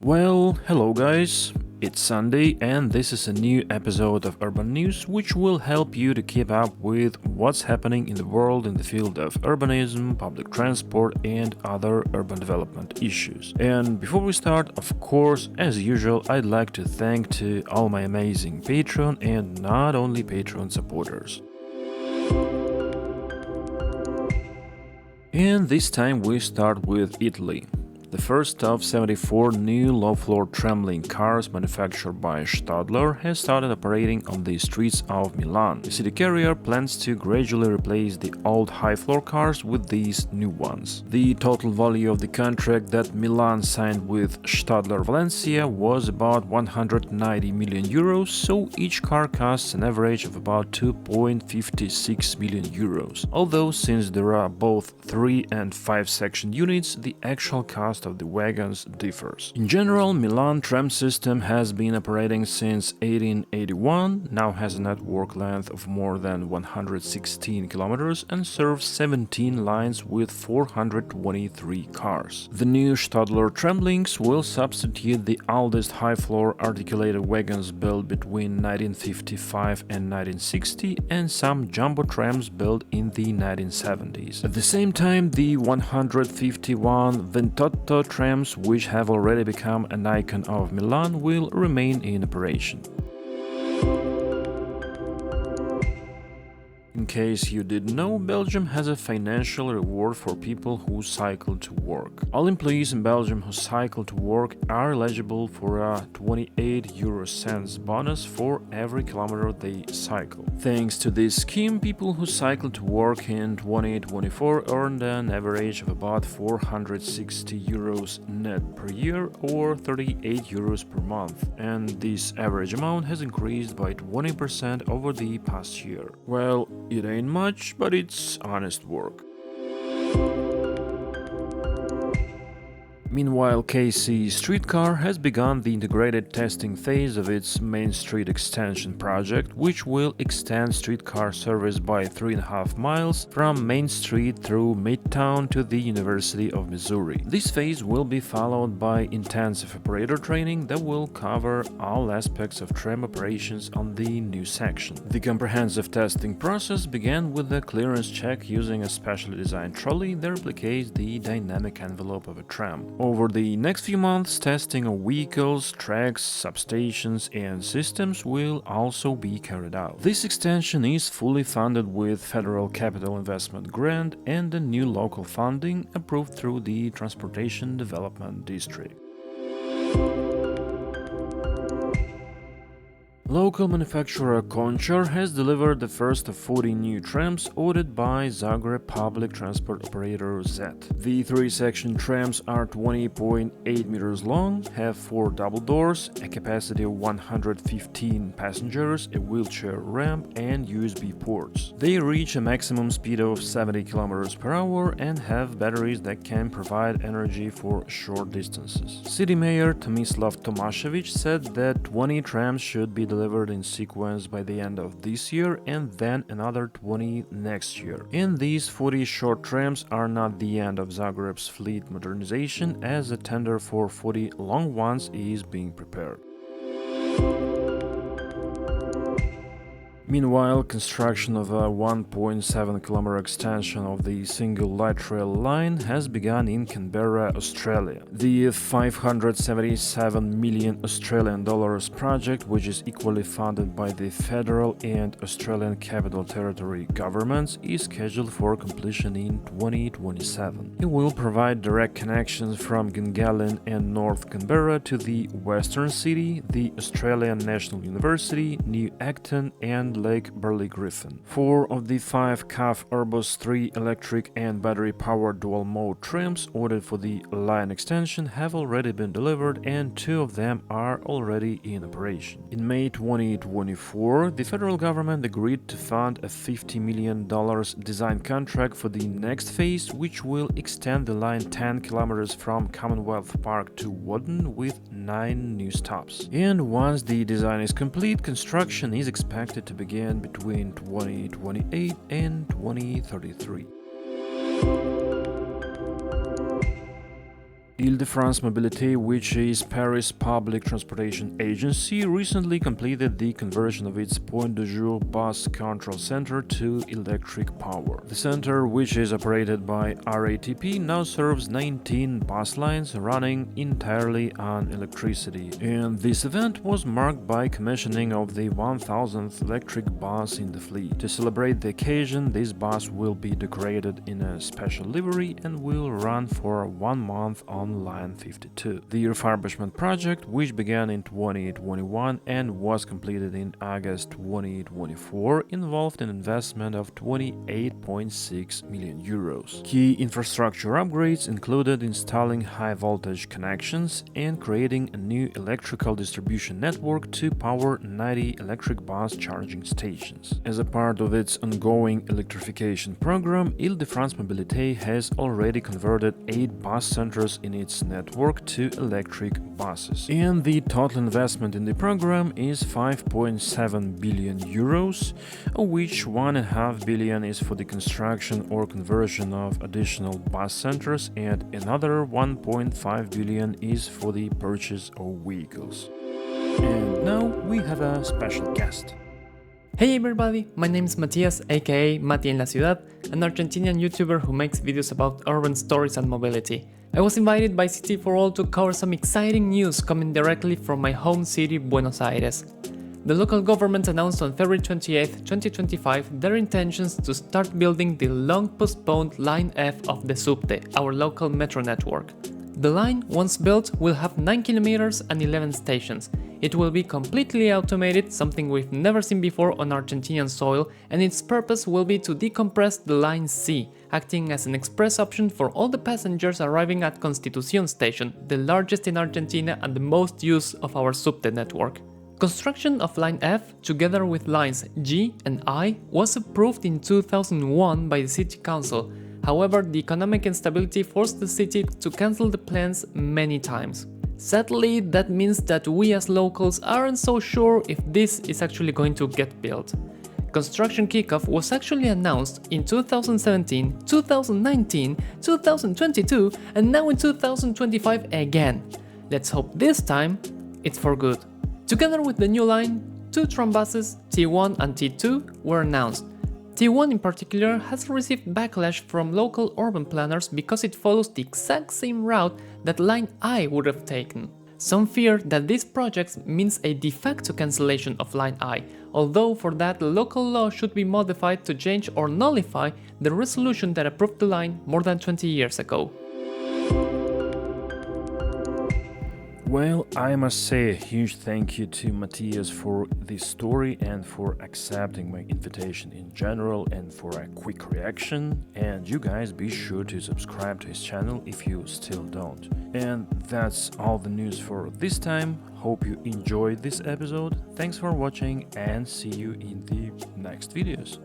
Well, hello guys, it's Sunday and this is a new episode of Urban News which will help you to keep up with what's happening in the world in the field of urbanism, public transport and other urban development issues. And before we start, of course, as usual, I'd like to thank to all my amazing Patreon and not only Patreon supporters. And this time we start with Italy. The first of 74 new low-floor tram-link cars manufactured by Stadler has started operating on the streets of Milan. The city carrier plans to gradually replace the old high-floor cars with these new ones. The total value of the contract that Milan signed with Stadler Valencia was about 190 million euros, so each car costs an average of about 2.56 million euros. Although since there are both 3 and 5 section units, the actual cost of the wagons differs. In general, Milan tram system has been operating since 1881, now has a network length of more than 116 kilometers and serves 17 lines with 423 cars. The new Stadler tram links will substitute the oldest high-floor articulated wagons built between 1955 and 1960 and some jumbo trams built in the 1970s. At the same time, the 151 Ventotto trams, which have already become an icon of Milan, will remain in operation. In case you didn't know, Belgium has a financial reward for people who cycle to work. All employees in Belgium who cycle to work are eligible for a 28 € bonus for every kilometer they cycle. Thanks to this scheme, people who cycle to work in 2024 earned an average of about 460 euros net per year or 38 euros per month, and this average amount has increased by 20% over the past year. Well, it ain't much, but it's honest work. Meanwhile, KC Streetcar has begun the integrated testing phase of its Main Street extension project, which will extend streetcar service by 3.5 miles from Main Street through Midtown to the University of Missouri. This phase will be followed by intensive operator training that will cover all aspects of tram operations on the new section. The comprehensive testing process began with a clearance check using a specially designed trolley that replicates the dynamic envelope of a tram. Over the next few months, testing of vehicles, tracks, substations and systems will also be carried out. This extension is fully funded with Federal Capital Investment Grant and the new local funding approved through the Transportation Development District. Local manufacturer Končar has delivered the first of 40 new trams ordered by Zagreb public transport operator Z. The 3-section trams are 20.8 meters long, have 4 double doors, a capacity of 115 passengers, a wheelchair ramp and USB ports. They reach a maximum speed of 70 kilometers per hour and have batteries that can provide energy for short distances. City Mayor Tomislav Tomašević said that 20 trams should be delivered in sequence by the end of this year and then another 20 next year. And these 40 short trams are not the end of Zagreb's fleet modernization, as a tender for 40 long ones is being prepared. Meanwhile, construction of a 1.7 km extension of the single light rail line has begun in Canberra, Australia. The 577 million Australian dollars project, which is equally funded by the federal and Australian Capital Territory governments, is scheduled for completion in 2027. It will provide direct connections from Gungahlin and North Canberra to the Western City, the Australian National University, New Acton and Lake Burley Griffin. 4 of the 5 CAF Airbus 3 electric and battery-powered dual-mode trams ordered for the line extension have already been delivered and 2 of them are already in operation. In May 2024, the federal government agreed to fund a $50 million design contract for the next phase, which will extend the line 10 kilometers from Commonwealth Park to Wotton with 9 new stops. And once the design is complete, construction is expected to begin between 2028 and 2033. Île-de-France Mobilité, which is Paris' public transportation agency, recently completed the conversion of its point-de-jour bus control center to electric power. The center, which is operated by RATP, now serves 19 bus lines running entirely on electricity. And this event was marked by commissioning of the 1000th electric bus in the fleet. To celebrate the occasion, this bus will be decorated in a special livery and will run for 1 month on Line 52. The refurbishment project, which began in 2021 and was completed in August 2024, involved an investment of 28.6 million euros. Key infrastructure upgrades included installing high-voltage connections and creating a new electrical distribution network to power 90 electric bus charging stations. As a part of its ongoing electrification program, Île-de-France Mobilité has already converted 8 bus centers in its network to electric buses. And the total investment in the program is 5.7 billion euros, of which 1.5 billion is for the construction or conversion of additional bus centers and another 1.5 billion is for the purchase of vehicles. And now we have a special guest. Hey everybody, my name is Matias, aka Mati en la Ciudad, an Argentinian YouTuber who makes videos about urban stories and mobility. I was invited by City for All to cover some exciting news coming directly from my home city, Buenos Aires. The local government announced on February 28, 2025 their intentions to start building the long-postponed Line F of the Subte, our local metro network. The line, once built, will have 9 kilometers and 11 stations. It will be completely automated, something we've never seen before on Argentinian soil, and its purpose will be to decompress the Line C, acting as an express option for all the passengers arriving at Constitución station, the largest in Argentina and the most used of our Subte network. Construction of Line F, together with lines G and I, was approved in 2001 by the City Council. However, the economic instability forced the city to cancel the plans many times. Sadly, that means that we as locals aren't so sure if this is actually going to get built. Construction kickoff was actually announced in 2017, 2019, 2022 and now in 2025 again. Let's hope this time it's for good. Together with the new line, 2 tram buses, T1 and T2, were announced. T1 in particular has received backlash from local urban planners because it follows the exact same route that Line I would have taken. Some fear that this project means a de facto cancellation of Line I, although for that the local law should be modified to change or nullify the resolution that approved the line more than 20 years ago. Well, I must say a huge thank you to Matthias for this story and for accepting my invitation in general and for a quick reaction. And you guys be sure to subscribe to his channel if you still don't. And that's all the news for this time. Hope you enjoyed this episode. Thanks for watching and see you in the next videos.